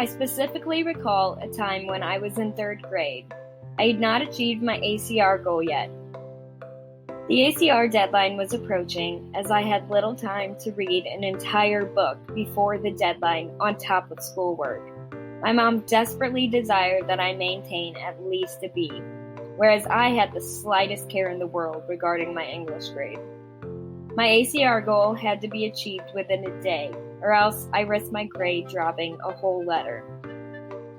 I specifically recall a time when I was in third grade. I had not achieved my ACR goal yet. The ACR deadline was approaching as I had little time to read an entire book before the deadline on top of schoolwork. My mom desperately desired that I maintain at least a B, whereas I had the slightest care in the world regarding my English grade. My ACR goal had to be achieved within a day, or else I risked my grade dropping a whole letter.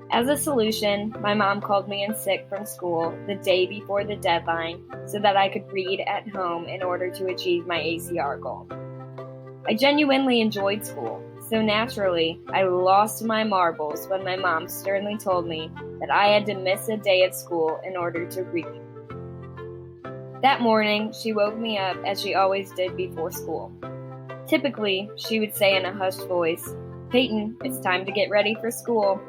As a solution, my mom called me in sick from school the day before the deadline so that I could read at home in order to achieve my ACR goal. I genuinely enjoyed school, so naturally, I lost my marbles when my mom sternly told me that I had to miss a day of school in order to read. That morning, she woke me up as she always did before school. Typically, she would say in a hushed voice, "Peyton, it's time to get ready for school."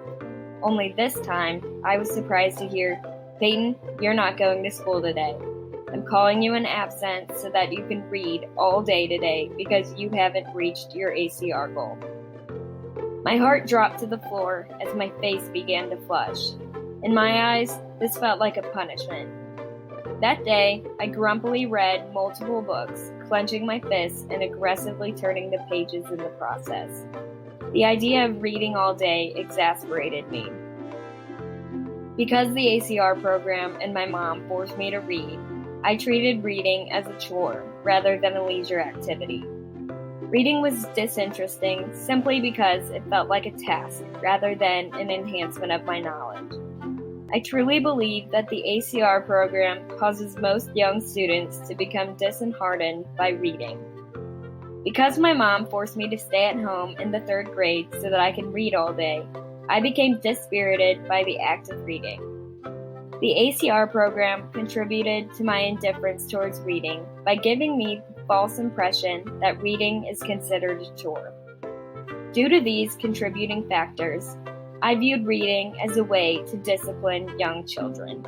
Only this time, I was surprised to hear, "Peyton, you're not going to school today. I'm calling you in absence so that you can read all day today because you haven't reached your ACR goal." My heart dropped to the floor as my face began to flush. In my eyes, this felt like a punishment. That day, I grumpily read multiple books, clenching my fists and aggressively turning the pages in the process. The idea of reading all day exasperated me. Because the ACR program and my mom forced me to read, I treated reading as a chore rather than a leisure activity. Reading was disinteresting simply because it felt like a task rather than an enhancement of my knowledge. I truly believe that the ACR program causes most young students to become disheartened by reading. Because my mom forced me to stay at home in the third grade so that I can read all day, I became dispirited by the act of reading. The ACR program contributed to my indifference towards reading by giving me the false impression that reading is considered a chore. Due to these contributing factors, I viewed reading as a way to discipline young children.